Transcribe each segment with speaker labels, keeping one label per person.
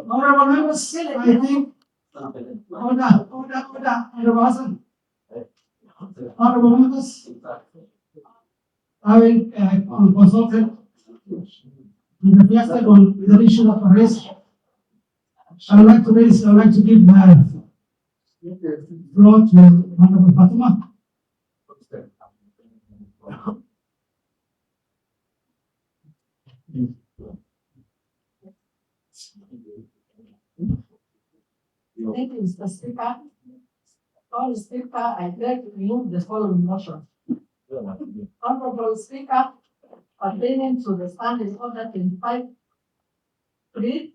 Speaker 1: Honorable members, I think, Honorable Hassan. Honorable members, having consulted and reflected on the issue of arrest, I would like to give the floor to Honorable Fatima.
Speaker 2: Thank you, Mr. Speaker. Honorable Speaker, I beg to remove the following motion. Honorable Speaker, pertaining to the standing order 25(3)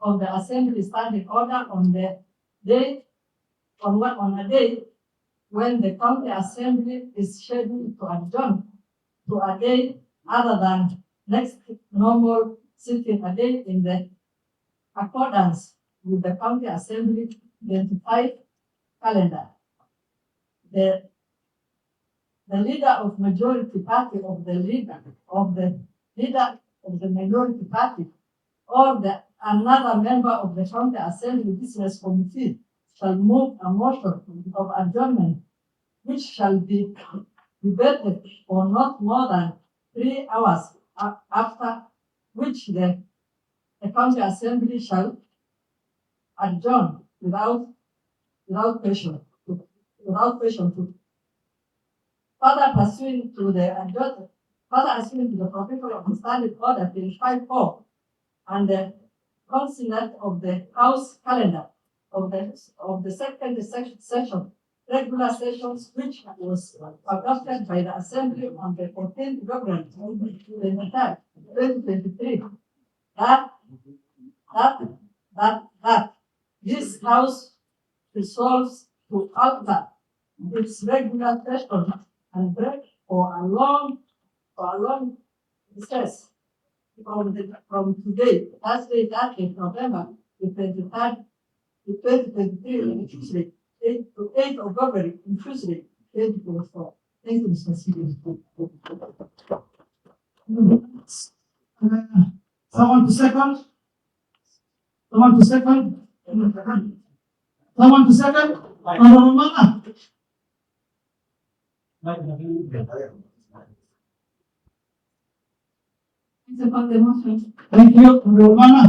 Speaker 2: of the Assembly Standing Order on a day when the County Assembly is scheduled to adjourn to a day other than next normal sitting a day in the accordance with the County Assembly 25 calendar. The leader of majority party of the leader of the minority party or another member of the County Assembly Business Committee shall move a motion of adjournment which shall be debated for not more than 3 hours, after which the County Assembly shall adjourn without question. Further pursuant to the provision of the Standing Order 25(4) and the consonant of the House calendar of the second session, regular sessions, which was adopted by the Assembly on the 14th February 2023, that this House resolves to alter its regular session and break for a long recess from today, Thursday, 30th November, the 23rd, to 2023, Tuesday, 8 to 8 of February, Tuesday, 2024. Thank you, Mr. Speaker.
Speaker 1: Someone to second? Honorable Mana. Thank you, Honorable Mana.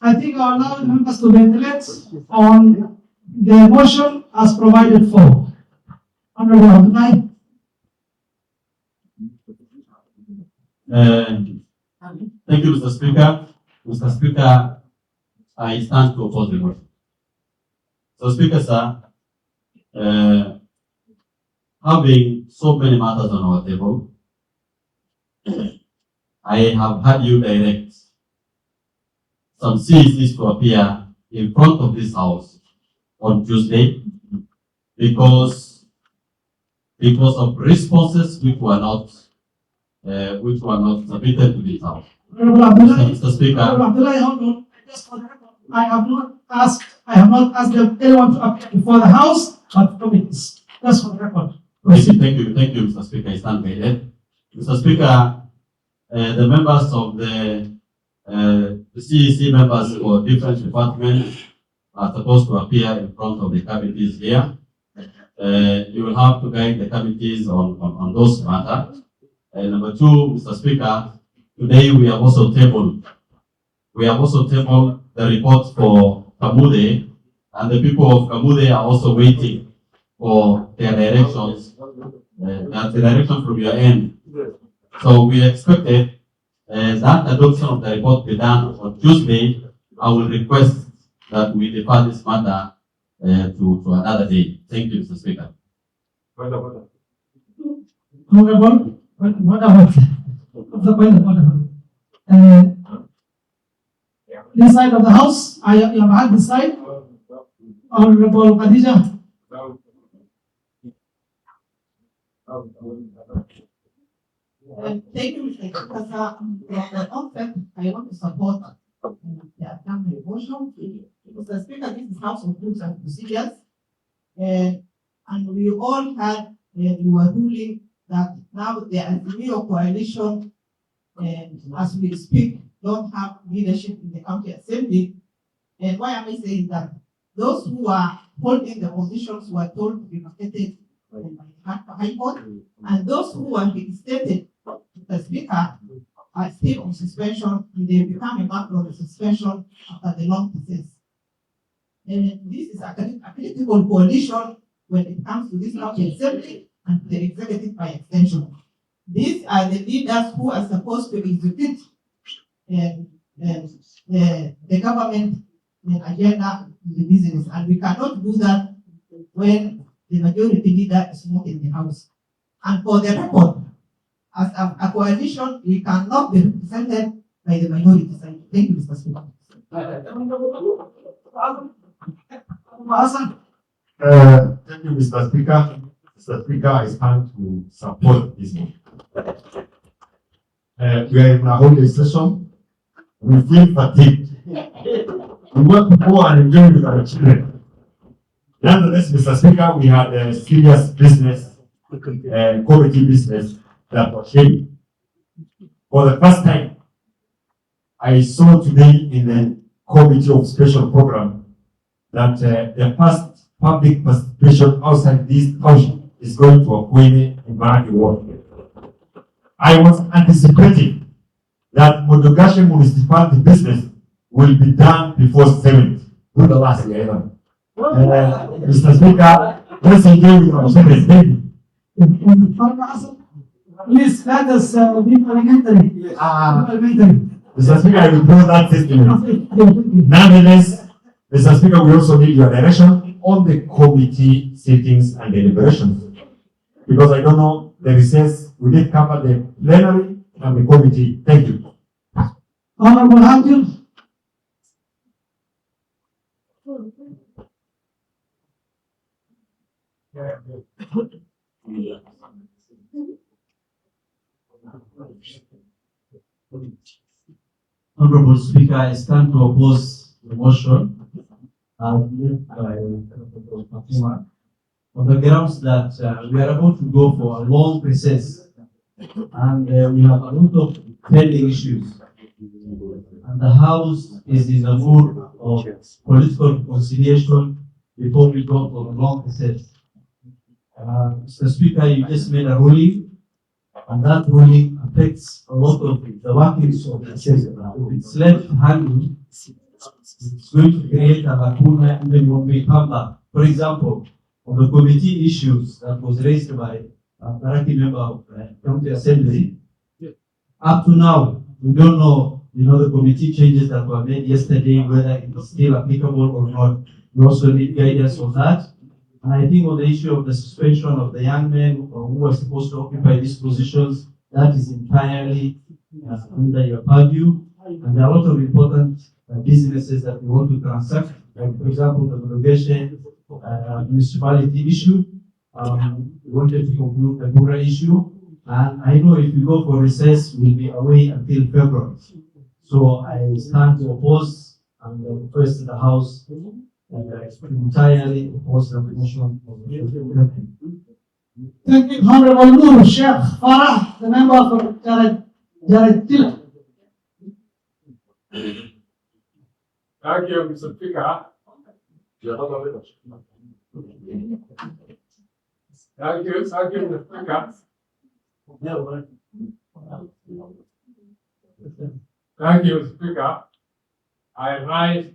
Speaker 1: I think I'll allow members to ventilate on the motion as provided for. Honorable Abdullahi.
Speaker 3: Thank you, Mr. Speaker. Mr. Speaker, I stand to oppose the motion. So, Speaker, sir, having so many matters on our table, I have had you direct some CECs to appear in front of this house on Tuesday because of responses which were not submitted to this house.
Speaker 1: Honorable Abdullahi,
Speaker 3: Mr. Speaker,
Speaker 1: Honorable Abdullahi, hold on. Just for the record, I have not asked anyone to appear before the house, but committees. Just for the record. Proceed.
Speaker 3: thank you, Mr. Speaker. I stand by that. Mr. Speaker, the members of the CEC members for different departments are supposed to appear in front of the committees here. You will have to guide the committees on those matters. Number two, Mr. Speaker, today we have also tabled the report for Kamude, and the people of Kamude are also waiting for their directions, the direction from your end. So we expected that adoption of the report be done on Tuesday. I will request that we defer this matter to another day. Thank you, Mr. Speaker.
Speaker 1: Honorable, what about the point of order? This side of the house, you have had this side. Honorable Khadija.
Speaker 4: Thank you, Mr. Speaker. From the outset, I want to support the Assembly motion. Mr. Speaker, this is House of Rules and Procedures. And we all had, you were ruling that now there is a new coalition, and as we speak, don't have leadership in the county assembly. And why am I saying that? Those who are holding the positions were told to be vacated by the High Court, and those who are being stated, the Speaker, are still on suspension, and they become a matter of suspension after the long process. And this is a critical coalition when it comes to this county assembly and the executive by extension. These are the leaders who are supposed to execute the government agenda in the business, and we cannot do that when the majority leader is not in the house. And for the record, as a coalition, we cannot be represented by the minority side. Thank you, Mr. Speaker.
Speaker 5: Thank you, Mr. Speaker. Mr. Speaker, I stand to support this motion. We are in a holiday session. We feel fatigued. We want to go and enjoy with our children. Nonetheless, Mr. Speaker, we had a serious business, committee business that was heavy. For the first time, I saw today in the Committee of Special Program that the first public participation outside this township is going to Akwene in Baraki Ward. I was anticipating that Modogashe municipality business will be done before 7th. Good the last year. Mr. Speaker, let's enjoy with our children. Thank you.
Speaker 1: Please let us be parliamentary.
Speaker 5: Mr. Speaker, I will close that statement. Nonetheless, Mr. Speaker, we also need your direction on the committee sittings and deliberations. Because I don't know the recess, we did cover the plenary and the committee. Thank you.
Speaker 1: Honorable Abdul.
Speaker 6: Honorable Speaker, I stand to oppose the motion moved by Fatima on the grounds that we are about to go for a long recess and we have a lot of pending issues. And the House is in a mood of political reconciliation before we go for a long recess. Mr. Speaker, you just made a ruling, and that ruling affects a lot of the workings of the session. If it's left handled, it's going to create a lacuna even when we come back. For example, on the committee issues that was raised by a Baraki member of the County Assembly, up to now, we don't know, the committee changes that were made yesterday, whether it is still applicable or not. We also need guidance on that. And I think on the issue of the suspension of the young men who are supposed to occupy these positions, that is entirely under your purview. And there are a lot of important businesses that we want to transact, like for example, the Mologeshe municipality issue. We wanted to conclude the Bura issue. And I know if we go for recess, we'll be away until February. So I stand to oppose and request the House entirely oppose the motion of the
Speaker 1: Thank you, Honorable Nur Sheikh Farah, the member for Jared Tila.
Speaker 7: Thank you, Mr. Speaker. Thank you, Mr. Speaker. Thank you, Speaker. I rise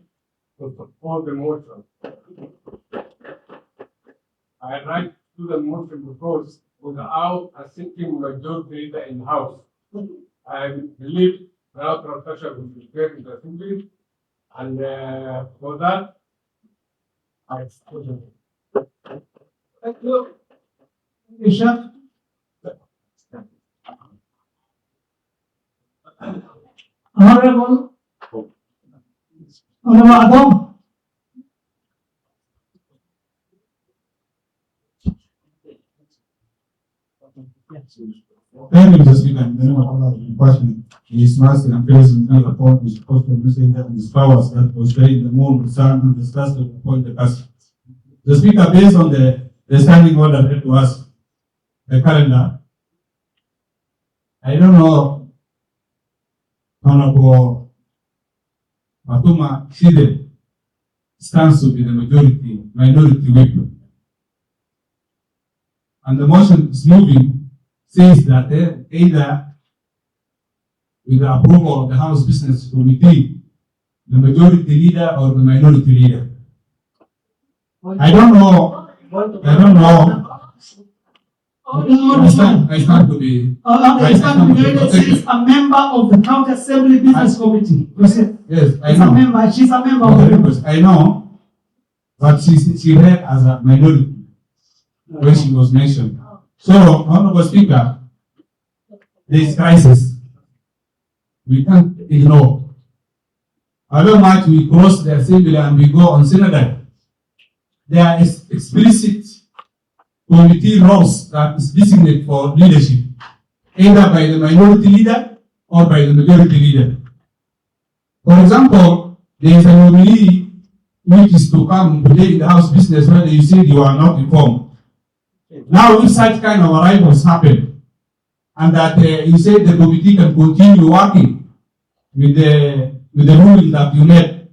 Speaker 7: to support the motion. I rise to the motion because without a sitting majority leader in the House, I believe without transaction will be fair in the Assembly. And for that, I support it.
Speaker 1: Thank you. Sheikh. Honorable Adam.
Speaker 8: Thank you, Mr. Speaker. In the name of Allah, the compassionate, His mercy and grace and honor upon His Apostle Messenger and His powers that was in the moon, the sun, and the stars to appoint the castle. The Speaker, based on the standing order read to us, the calendar, I don't know, Honorable Matuma Shide stands to be the minority whip. And the motion is moving says that either with the approval of the House Business Committee, the majority leader or the minority leader. I don't know. I stand to be.
Speaker 1: She's a member of the County Assembly Business Committee.
Speaker 8: Yes, I
Speaker 1: She's
Speaker 8: know.
Speaker 1: a member. She's a member of the.
Speaker 8: I know, but she read as a minority when she was mentioned. So, Honorable Speaker, this crisis we can't ignore. However much we cross the assembly and we go on Senator, there is explicit committee roles that is designated for leadership, either by the minority leader or by the majority leader. For example, there is a nominee which is to come today in the House Business whether you said you are not informed. Now, if such kind of arrivals happen, and that you say the committee can continue working with the ruling that you made,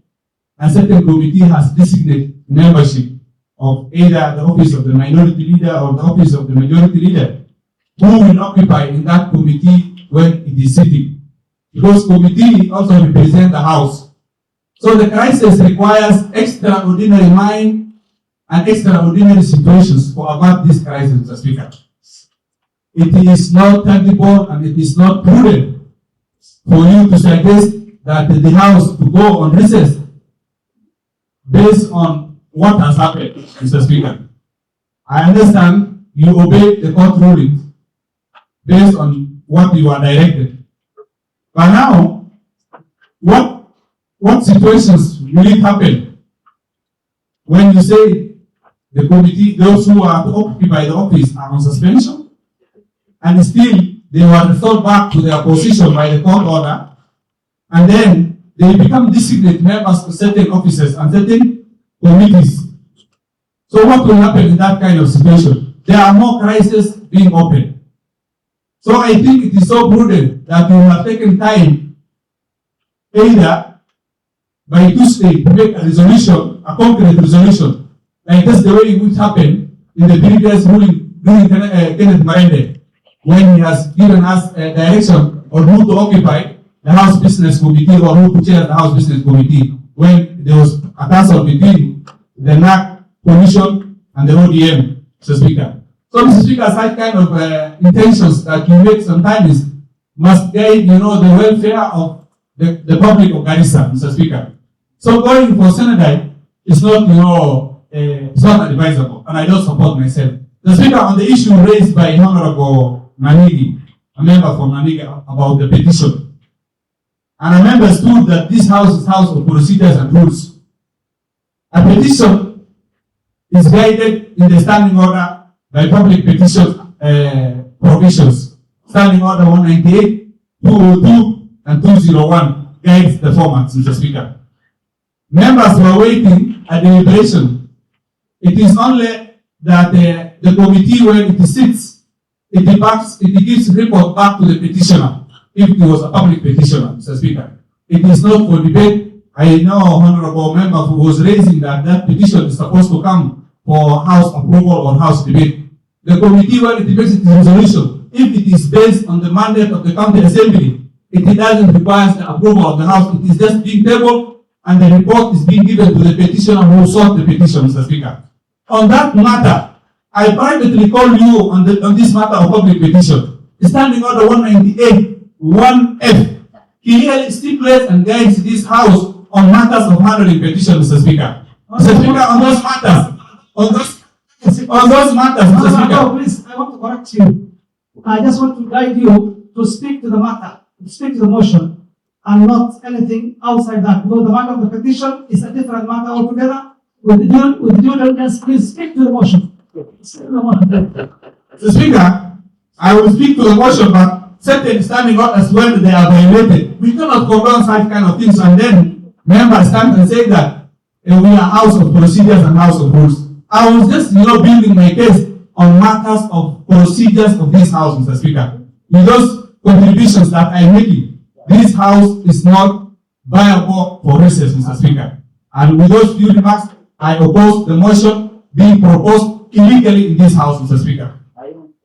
Speaker 8: a certain committee has designated membership of either the office of the minority leader or the office of the majority leader, who will occupy in that committee when it is sitting. Because committee also represent the House. So the crisis requires extraordinary mind and extraordinary situations for about this crisis, Mr. Speaker. It is not tangible and it is not prudent for you to suggest that the House to go on recess based on what has happened, Mr. Speaker. I understand you obey the court rulings based on what you are directed. But now, what situations will it happen when you say the committee, those who are to occupy the office are on suspension, and still they were referred back to their position by the court order, and then they become designated members of certain offices and certain committees. So what will happen in that kind of situation? There are more crises being opened. So I think it is so prudent that you have taken time either by Tuesday to make a resolution, a concrete resolution, like that's the way it would happen in the previous ruling during Kenneth Marende, when he has given us a direction on who to occupy the House Business Committee or who to chair the House Business Committee, when there was a tussle between the NAC Commission and the ODM, Mr. Speaker. So, Mr. Speaker, such kind of intentions that you make sometimes must guide, the welfare of the public of Garissa, Mr. Speaker. So going for Senator is not, it's not advisable, and I don't support myself. The Speaker, on the issue raised by Honorable Manidi, a member from Naniga about the petition. And a member stood that this house is house of procedures and rules. A petition is guided in the standing order by public petition provisions. Standing order 198, 202, and 201 guides the format, Mr. Speaker. Members were waiting at deliberation. It is only that the committee, when it sits, it gives report back to the petitioner if it was a public petitioner, Mr. Speaker. It is not for debate. I know honorable member who was raising that petition is supposed to come for house approval or house debate. The committee, when it debates its resolution, if it is based on the mandate of the county assembly, it doesn't require the approval of the house. It is just being tabled and the report is being given to the petitioner who sought the petition, Mr. Speaker. On that matter, I privately call you on this matter of public petition. Standing order 198, 1F, clearly stipulates and guides this house on matters of handling petition, Mr. Speaker. Mr. Speaker, on those matters, Mr. Speaker.
Speaker 1: Please, I want to correct you. I just want to guide you to speak to the matter, to speak to the motion, and not anything outside that. Because the matter of the petition is a different matter altogether. With the due diligence, please speak to the motion.
Speaker 8: Mr. Speaker, I will speak to the motion, but certain standing orders when they are violated, we cannot condone such kind of things and then members stand and say that we are house of procedures and house of rules. I was just, building my case on matters of procedures of this house, Mr. Speaker. With those contributions that I'm making, this house is not viable for recess, Mr. Speaker. And with those few remarks, I oppose the motion being proposed illegally in this house, Mr. Speaker.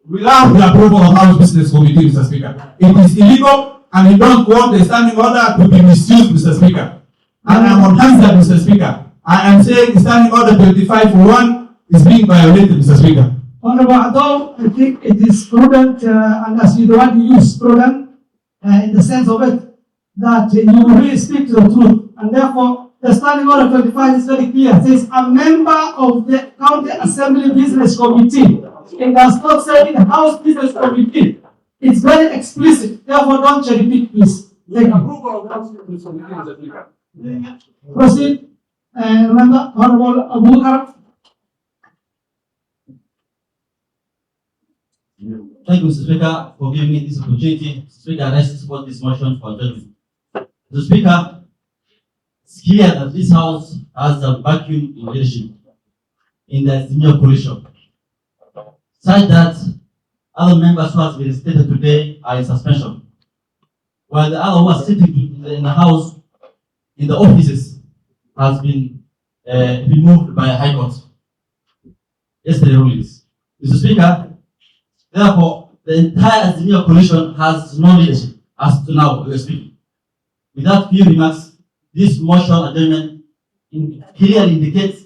Speaker 8: Without the approval of House Business Committee, Mr. Speaker. It is illegal and we don't want the standing order to be misused, Mr. Speaker. And I'm on answer, Mr. Speaker. I am saying standing order 25-1 is being violated, Mr. Speaker.
Speaker 1: Honorable Ado, I think it is prudent, and as you the one you use prudent, in the sense of it, that you really speak to the truth. And therefore, the standing order 25 is very clear. It says, a member of the County Assembly Business Committee. It does not say in the House Business Committee. It's very explicit. Therefore, don't cherry pick, please. Thank you. Proceed. Remember, Honorable Abu Bakar.
Speaker 6: Thank you, Mr. Speaker, for giving me this opportunity. Mr. Speaker, I support this motion for judgment. Mr. Speaker, it's clear that this House has a vacuum in leadership in the senior coalition, such that other members who have been stated today are in suspension, while the other who are sitting in the House, in the offices, has been removed by a High Court. Yesterday rulings. Mr. Speaker, therefore, the entire senior coalition has no leadership as to now we are speaking. Without few remarks, this motion adjournment clearly indicates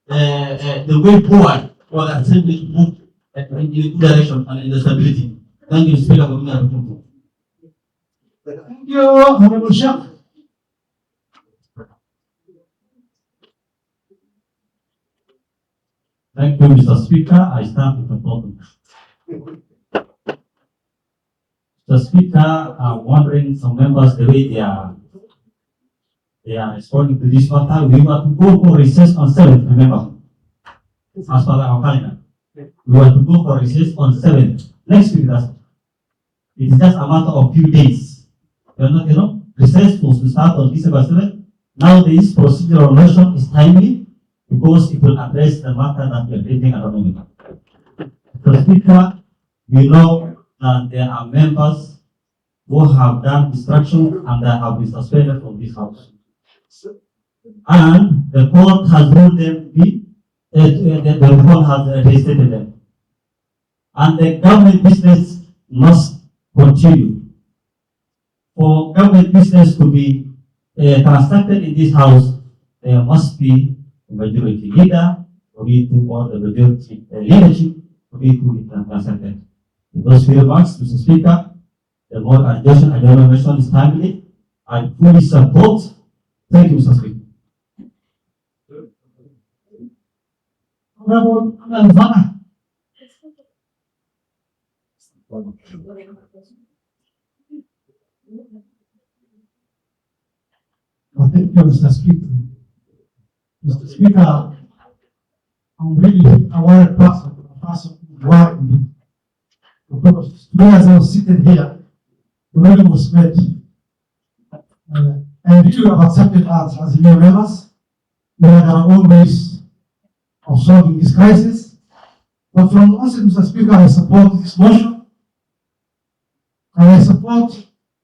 Speaker 6: the way forward for the assembly to move in the good direction and in the stability. Thank you, Mr. Speaker, for giving me the opportunity.
Speaker 1: Thank you, Honorable Sheikh.
Speaker 6: Thank you, Mr. Speaker. I stand with the problem. Mr. Speaker, I'm wondering some members the way they are responding to this matter. We were to go for recess on 7th, remember? As per our calendar. We were to go for recess on 7th. Next week, that's it. It is just a matter of few days. We are not, recess was to start on December 7th. Now this procedural motion is timely because it will address the matter that we are debating at the moment. Mr. Speaker, we know that there are members who have done distraction and they have been suspended from this House. And the court has ruled them the court has reinstated them. And the government business must continue. For government business to be transacted in this House, there must be a majority leader for me to, or the majority leadership for me to be transacted. In those few remarks, Mr. Speaker, the more adjournment is timely. I fully support. Thank you, Mr. Speaker.
Speaker 1: Honorable Alvana. you, Mr. Speaker. Mr. Speaker, I'm really a worried person why because today as I was sitting here, the meeting was made. And you have accepted us as new members. We have our own ways of solving this crisis. But from onset, Mr. Speaker, I support this motion. And I support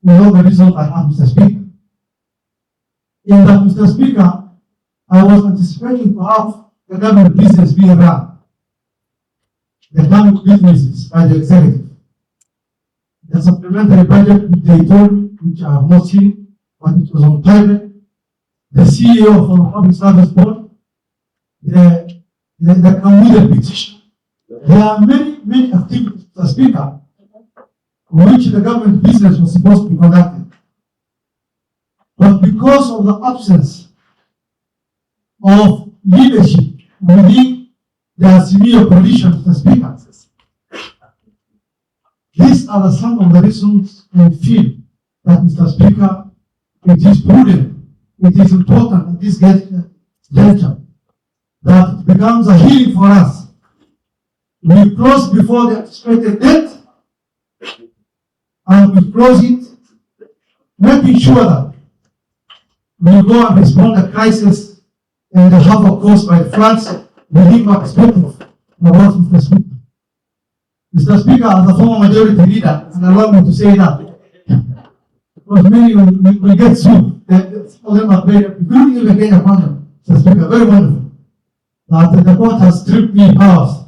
Speaker 1: with all the reasons I have, Mr. Speaker. In that, Mr. Speaker, I was anticipating to have the government business being run. The government businesses by the executive. The supplementary budget, they told me, which I have not seen, but it was on private. The CEO of the Public Service Board, the Kamuda petition. There are many activities, Mr. Speaker, which the government business was supposed to be conducted. But because of the absence of leadership within the Azimio coalition, Mr. Speaker, these are some of the reasons I feel that, Mr. Speaker, it is prudent, it is important at this juncture that it becomes a healing for us. We close before the anticipated date, and we close it, making sure that we go and respond to crisis and the havoc caused by floods within our perspective about Mr. Speaker. Mr. Speaker, as a former majority leader, and allow me to say that, because many will get sued. Some of them are very, including even Kenya Kwanza, Mr. Speaker, very wonderful. That the court has stripped me powers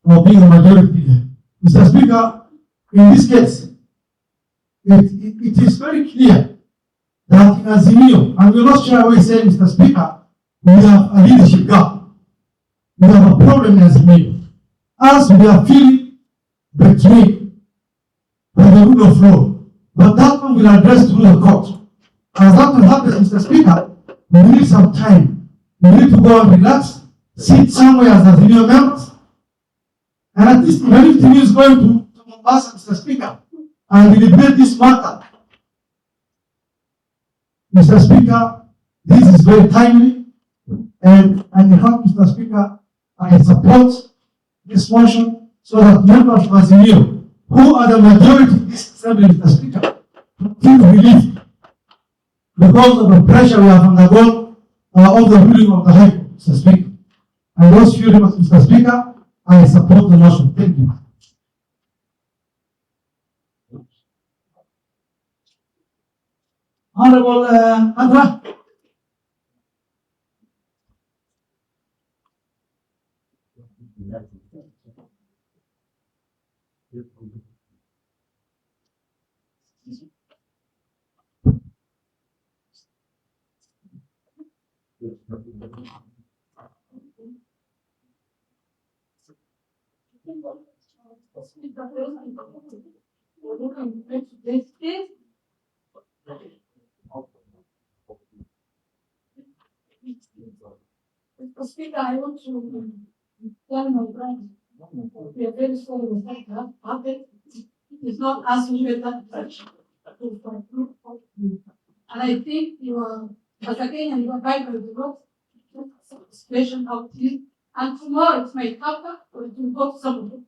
Speaker 1: of being a majority leader. Mr. Speaker, in this case, it is very clear that in Azimio, and we will not shy away saying, Mr. Speaker, we have a leadership gap. We have a problem in Azimio. As we are feeling betrayed by the rule of law. But that one will address through the court. As that will happen, Mr. Speaker, we need some time. We need to go and relax, sit somewhere as Azimio members, and at least even if TV is going to Mombasa, Mr. Speaker, and we debate this matter. Mr. Speaker, this is very timely, and in fact, Mr. Speaker, I support this motion so that members of Azimio, who are the majority in this assembly, Mr. Speaker, feel relief because of the pressure we have undergone of the ruling of the High Court, Mr. Speaker. And those few remarks, Mr. Speaker, I support the motion. Thank you. Honorable Andra.
Speaker 2: Mr. Speaker, I want to tell my friends, we are very sorry with that happened. It is not as usual that and I think you are, as again, you are Bible, you wrote situation out here, and tomorrow it might happen, or it will go to somebody.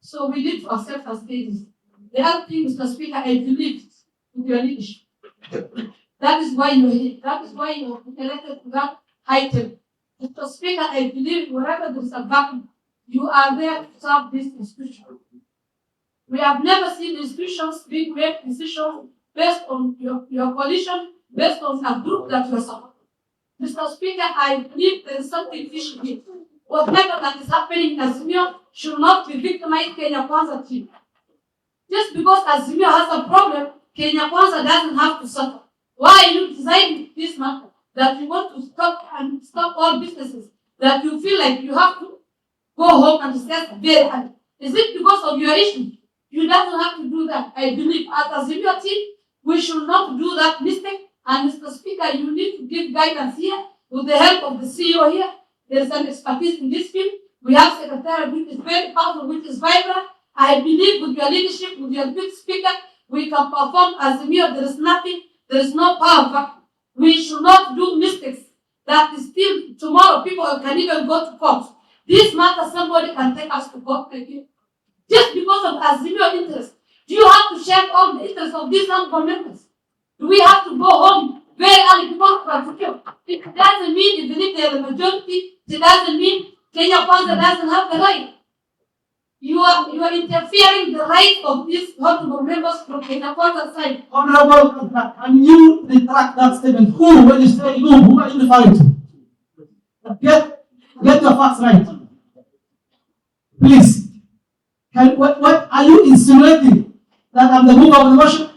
Speaker 2: So we need to accept as ladies. The other thing, Mr. Speaker, I believe in your leadership. That is why you're here. That is why you're elected to that item. Mr. Speaker, I believe wherever there is a vacuum, you are there to serve this institution. We have never seen institutions being great decisions based on your coalition, based on a group that you are supporting. Mr. Speaker, I believe there is something fishy here. Whatever that is happening in Azimio should not be victimized Kenya Kwanza team. Just because Azimio has a problem, Kenya Kwanza doesn't have to suffer. Why are you designing this matter? That you want to stop all businesses, that you feel like you have to go home and discuss very hard. Is it because of your issue? You don't have to do that. I believe as a senior team, we should not do that mistake. And Mr. Speaker, you need to give guidance here with the help of the CEO here. There is an expertise in this field. We have secretary which is very powerful, which is vibrant. I believe with your leadership, with your good speaker, we can perform as Azimio. There is nothing, there is no power vacuum. We should not do mistakes that is still tomorrow people can even go to court. This matter, somebody can take us to court again. Just because of Azimio interest. Do you have to share all the interests of these honorable members? Do we have to go home very early before Pratikyo? It doesn't mean, even if they are the majority, it doesn't mean Kenya Kwanza doesn't have the right. You are interfering the right of these honorable members from Kenya Kwanza side.
Speaker 1: Honorable, can you retract that statement? Who, when you say who are you referring to? Get your facts right. Please. What are you insinuating? That I'm the mover of the motion?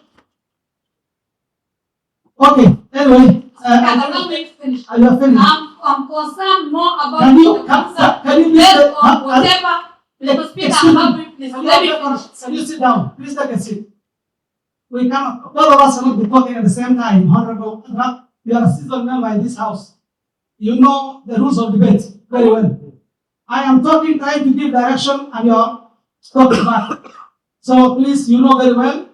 Speaker 1: Okay, anyway.
Speaker 2: Allow me to finish.
Speaker 1: Are you finished?
Speaker 2: I'm concerned more about
Speaker 1: Can you-
Speaker 2: the council
Speaker 1: can you
Speaker 2: based
Speaker 1: please-
Speaker 2: on whatever. Mr. Speaker,
Speaker 1: Excuse me.
Speaker 2: allow me, please. Let me finish.
Speaker 1: Can you sit down? Please take a seat. We cannot, all of us cannot be talking at the same time. Honorable, you are a seasoned member in this house. You know the rules of debate very well. I am talking, trying to give direction, and you are talking back. So please, you know very well.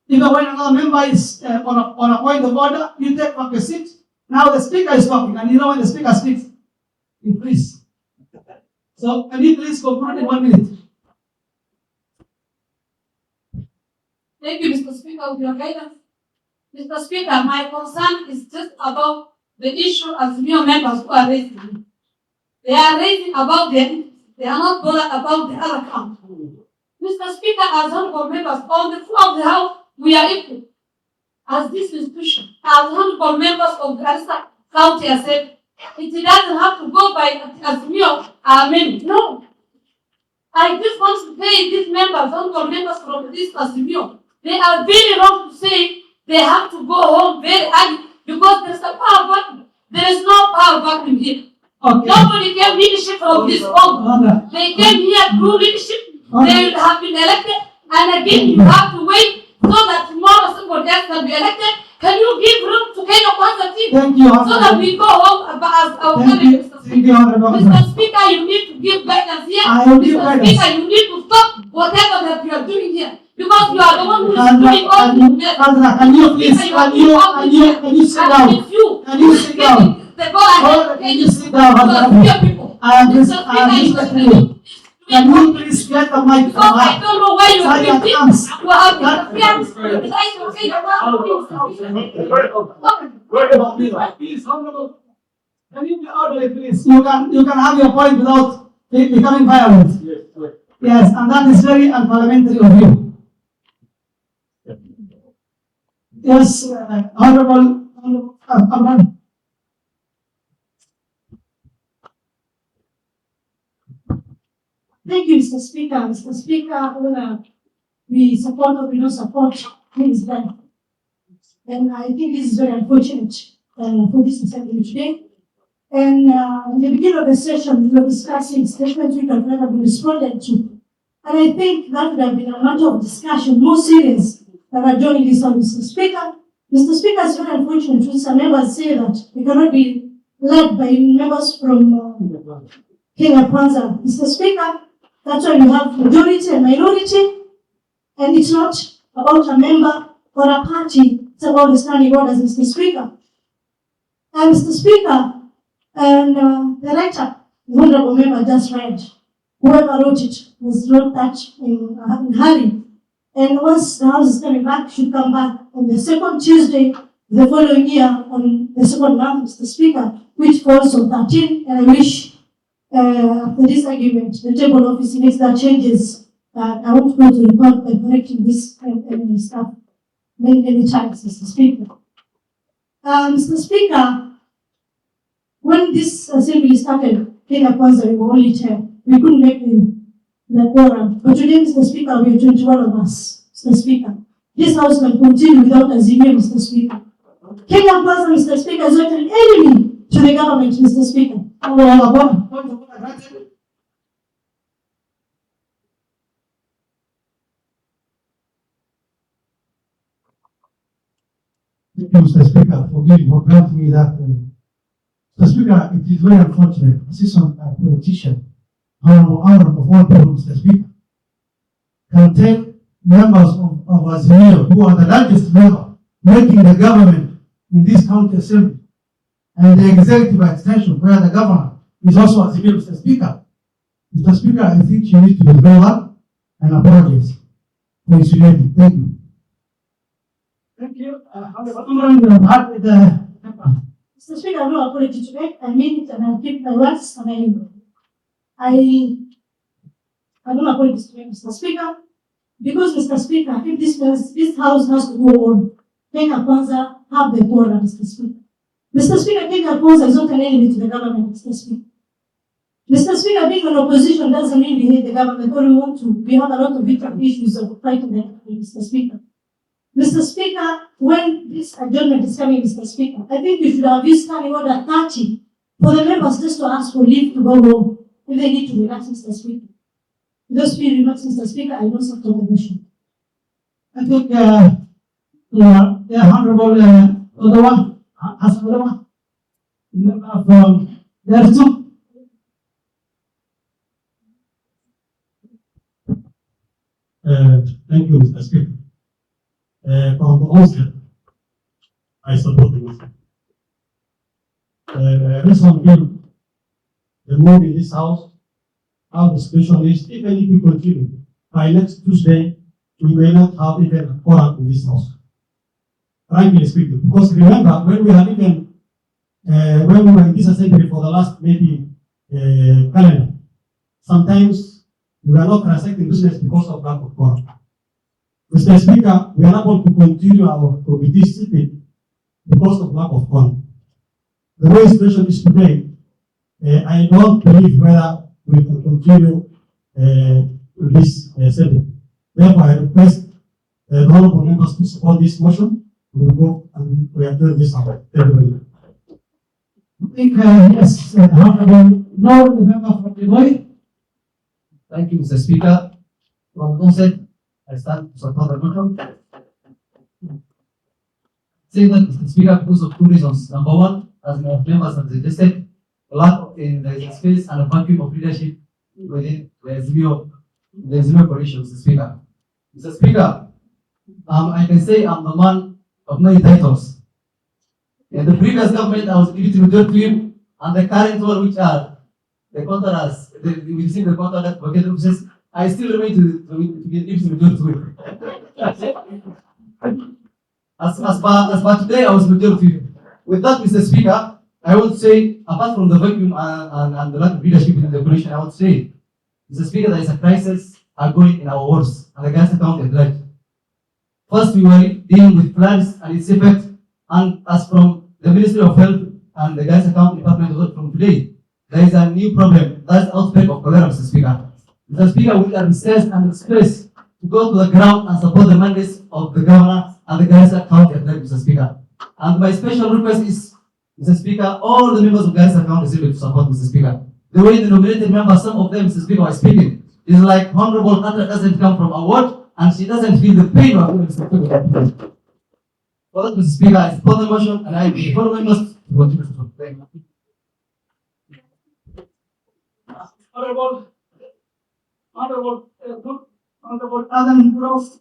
Speaker 1: Even when another member is on a point of order, you take back your seat. Now the speaker is talking, and you know when the speaker speaks, you freeze. So can you please conclude in 1 minute?
Speaker 2: Thank you, Mr. Speaker, with your guidance. Mr. Speaker, my concern is just about the issue as new members who are raising. They are raising about them. They are not bothered about the other count. Mr. Speaker, as honorable members on the floor of the House, we are equal. As this institution, as honorable members of Garissa County has said, it doesn't have to go by Azimio Amen. No. I just want to say these members, honorable members from this Azimio, they are very wrong to say they have to go home very early because there's a power vacuum. There is no power vacuum here.
Speaker 1: Okay.
Speaker 2: Nobody came leadership from this home. They came here through leadership. They have been elected, and again you have to wait so that tomorrow somebody else can be elected. Can you give room to Kenya Kwanza team?
Speaker 1: Thank you,
Speaker 2: So that we go home as our
Speaker 1: Thank you,
Speaker 2: candidate, Mr.
Speaker 1: thank you, Honorable.
Speaker 2: Mr. Speaker, you need to give guidance here.
Speaker 1: I will give
Speaker 2: Mr.
Speaker 1: guidance.
Speaker 2: Speaker, you need to stop whatever that you are doing here. Because you are the one who is
Speaker 1: Sandra,
Speaker 2: doing all the mess.
Speaker 1: Sandra, can you please,
Speaker 2: Speaker,
Speaker 1: can you sit
Speaker 2: and
Speaker 1: down?
Speaker 2: it's you
Speaker 1: Can you
Speaker 2: who is
Speaker 1: sit down?
Speaker 2: giving the go ahead.
Speaker 1: Can you sit down,
Speaker 2: to
Speaker 1: Honorable?
Speaker 2: the people.
Speaker 1: I am
Speaker 2: Mr.
Speaker 1: just,
Speaker 2: Speaker,
Speaker 1: I am
Speaker 2: you
Speaker 1: just
Speaker 2: are
Speaker 1: letting you.
Speaker 2: doing
Speaker 1: Can you please get the mic from
Speaker 2: because I
Speaker 1: her?
Speaker 2: don't know where you are
Speaker 1: Sergeant
Speaker 2: doing
Speaker 1: Arms.
Speaker 2: this. You have interference with the right of Kenya Kwanza.
Speaker 1: Please, Honorable, can you be orderly, please? You can have your point without becoming violent. Yes, and that is very unparliamentary of you. Yes, Honorable,
Speaker 9: Thank you, Mr. Speaker. Mr. Speaker, whether we support or we don't support things done. And I think this is very unfortunate for this assembly today. And in the beginning of the session, we were discussing statements which have never been responded to. And I think that would have been a matter of discussion, more serious than adjourning this on Mr. Speaker. Mr. Speaker, it's very unfortunate when some members say that we cannot be led by members from Kenya Kwanza. Mr. Speaker, that's why you have majority and minority, and it's not about a member or a party, it's about the standing orders, Mr. Speaker. And Mr. Speaker, and the writer, the honorable member just read, whoever wrote it was wrote that in hurry. And once the House is coming back, should come back on the second Tuesday the following year on the second month, Mr. Speaker, which falls on 13, and I wish after this argument, the table office makes that changes. I won't go to report by correcting this stuff many times, Mr. Speaker. Mr. Speaker, when this assembly started, Kenya Kwanza, we were only 10. We couldn't make the quorum. But today, Mr. Speaker, we are 21 of us, Mr. Speaker. This House can continue without Azimio, Mr. Speaker. Kenya Kwanza, Mr. Speaker, is not an enemy to the government, Mr. Speaker.
Speaker 1: Thank you, Mr. Speaker, for granting me that. Mr. Speaker, it is very unfortunate. A seasoned politician, honorable of all people, Mr. Speaker, can tell members of Azimio, who are the largest member, making the government in this county assembly, and the executive extension where the governor is also a civil, Mr. Speaker. Mr. Speaker, I think you need to withdraw that and apologize for insinuating. Thank you.
Speaker 2: Thank you.
Speaker 1: Honorable Hart with the
Speaker 9: Mr. Speaker, I have no apology to make. I mean it and I'll keep my words and I don't apologize to make, Mr. Speaker, because, Mr. Speaker, if this house has to go on, Kenya Kwanza have the quorum, Mr. Speaker. Mr. Speaker, Kenya Kwanza is not an enemy to the government, Mr. Speaker. Mr. Speaker, being an opposition doesn't mean we hate the government or we want to. We have a lot of different issues of fighting the government, Mr. Speaker. Mr. Speaker, when this adjournment is coming, Mr. Speaker, I think we should have used standing order 30 for the members just to ask for leave to go home if they need to relax, Mr. Speaker. Just be relaxed, Mr. Speaker, I don't support the motion.
Speaker 1: I think, the Honorable, Odawa, Hassan Odawa, member from Yartu.
Speaker 5: Thank you, Mr. Speaker. From the onset, I support the motion. Recently, the mood in this house, our discussion is, even if we continue, by next Tuesday, we may not have even a quorum in this house. Frankly speaking, because remember, when we had even, when we were in this assembly for the last maybe calendar, sometimes we were not transacting business because of lack of quorum. Mr. Speaker, we are not able to continue our committee sitting because of lack of quorum. The way the situation is today, I don't believe whether we can continue this setting. Therefore, I request the honorable members to support this motion. We will go and we are doing this out. Everybody.
Speaker 1: I think, yes, Honorable, no, the member from the boy.
Speaker 10: Thank you, Mr. Speaker. From the onset, I stand to support the motion. Saying that, Mr. Speaker, because of two reasons. Number one, as my members have suggested, a lack in the space and a vacuum of leadership within the Zimio coalition, Mr. Speaker. Mr. Speaker, I can say I'm the man of many titles. In the previous government, I was deputy majority whip, and the current one, which are the contractors, we see the contract vacated offices, I still remain to be deputy majority whip. As per today, I was majority whip. With that, Mr. Speaker, I would say, apart from the vacuum and the lack of leadership in the coalition, I would say, Mr. Speaker, there is a crisis ongoing in our wards and the Garissa County at large. First, we were dealing with floods and its effect, and as from the Ministry of Health and the Garissa County Department of Health from today, there is a new problem, that's outbreak of cholera, Mr. Speaker. Mr. Speaker, we are researched and space to go to the ground and support the mandates of the governor and the Garissa County at large, Mr. Speaker. And my special request is, Mr. Speaker, all the members of Garissa County Assembly to support, Mr. Speaker. The way the nominated members, some of them, Mr. Speaker, are speaking, is like Honorable Tata doesn't come from a ward and she doesn't feel the pain of Mr. Speaker. For that, Mr. Speaker, I support the motion and I follow members to continue to support. Thank you.
Speaker 1: Honorable Adam Ross.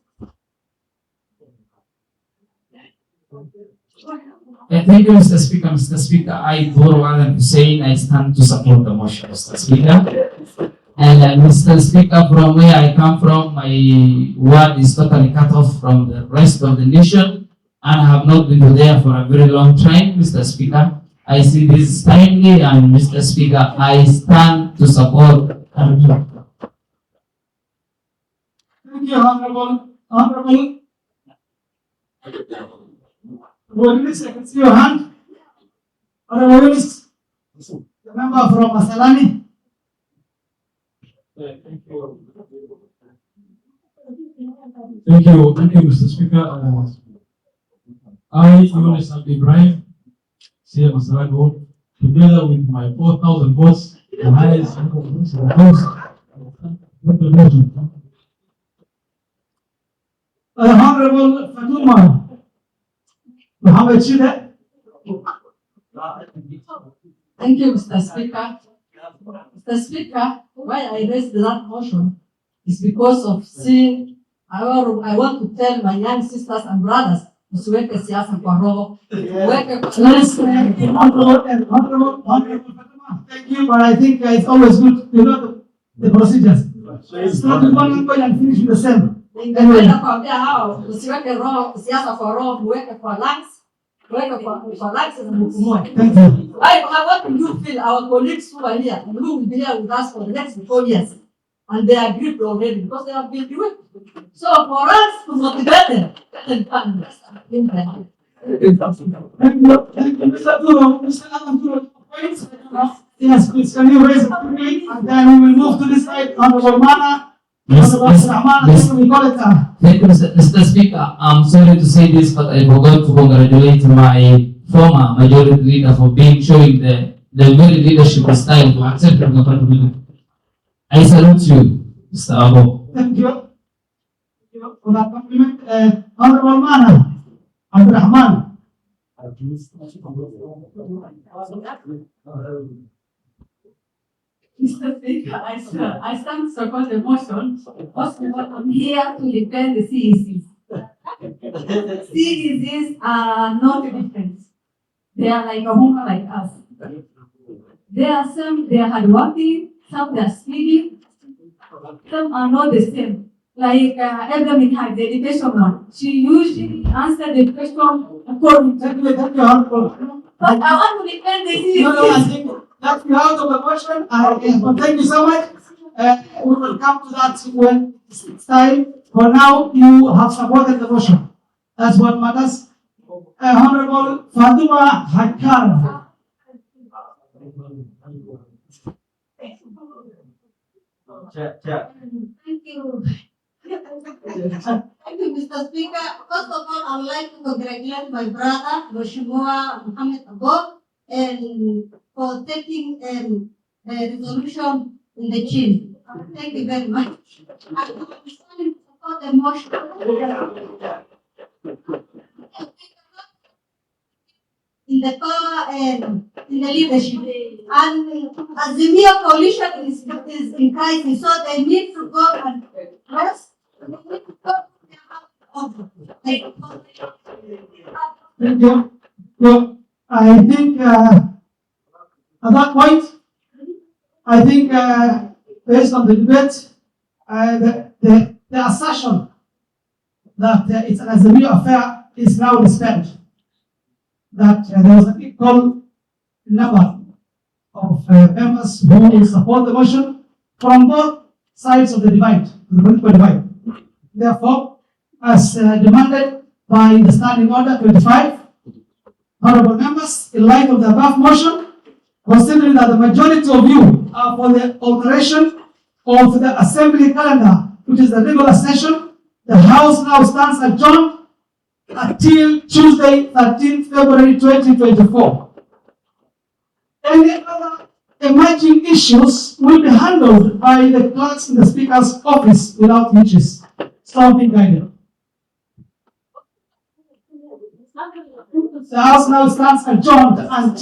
Speaker 11: Thank you, Mr. Speaker. Mr. Speaker, I, Guru Alan Hussein, I stand to support the motion, Mr. Speaker. And Mr. Speaker, from where I come from, my word is totally cut off from the rest of the nation, and I have not been there for a very long time, Mr. Speaker. I see this timely, and Mr. Speaker, I stand to support.
Speaker 1: Thank you, Honorable. Willis, I can see your hand. Honorable Willis, the member from Masalani.
Speaker 8: Thank you, Mr. Speaker. I, Yunus Ibrahim, CM Masalani Ward, together with my 4,000 votes, the highest number of votes in the House, with the motion.
Speaker 1: Honorable Fatuma Mohammed Shida.
Speaker 2: Thank you, Mr. Speaker. Mr. Speaker, why I raised that motion is because of seeing, I want to tell my young sisters and brothers usiweke siasa kwa roho, uweke kwa
Speaker 1: Let's, honorable Fatima, thank you, but I think it's always good to know the procedures. Start with one language and finish with the same.
Speaker 2: Ningependa kuambia hao usiweke roho siasa kwa roho, uweke kwa lungs, uweke kwa lungs na mpumue.
Speaker 1: Thank you.
Speaker 2: What do you feel our colleagues who are here and who will be here with us for the next 4 years, and they agreed already because they have been doing. So for us to motivate them, let them come.
Speaker 1: Thank you, Mr. Duro. Mr. Adam Duro, points? Yes, please, can you raise it quickly? And then we will move to this side, Honorable Mana.
Speaker 11: Yes,
Speaker 1: Honorable
Speaker 11: yes,
Speaker 1: Rahman,
Speaker 11: yes.
Speaker 1: and then we call it,
Speaker 11: Thank you, Mr. Speaker. I'm sorry to say this, but I forgot to congratulate my former majority leader for showing the very leadership style to accept the accountability. I salute you, Mr. Abo.
Speaker 1: thank you. Thank you for that compliment. Honorable Mana, Abdurrahman.
Speaker 2: Mr. Speaker, I stand to support the motion. First of all, I'm here to defend the CECs. CECs are not different. They are like a home like us. There are some, they are hardworking, some they are speedy, some are not the same. Like Abraham had the education one. She usually answered the question according to.
Speaker 1: Thank you, Honorable.
Speaker 2: But I want to defend the
Speaker 1: No, I
Speaker 2: CECs.
Speaker 1: think that's the out of the question. But thank you so much. We will come to that when it's time. For now, you have supported the motion. That's what matters. Honorable Fatima Hakar.
Speaker 4: Thank you. Thank you, Mr. Speaker. First of all, I would like to congratulate my brother, Mheshimiwa Mohamed Abo, and for taking a resolution in the chin. Thank you very much. I will stand to support the motion. In the power and in the leadership. And Azimio coalition is in crisis, so they need to go and rest. They need to go to their house of
Speaker 1: Thank you. So I think at that point, I think based on the debate, the assertion that it's an Azimio affair is now dispelled. That there was an equal number of members who will support the motion from both sides of the divide, the political divide. Therefore, as demanded by the Standing Order 25, honorable members, in light of the above motion, considering that the majority of you are for the alteration of the assembly calendar, which is the regular session, the House now stands adjourned until Tuesday, 13th February 2024. Any other emerging issues will be handled by the clerks in the Speaker's office without hitches. Something guided. The House now stands adjourned until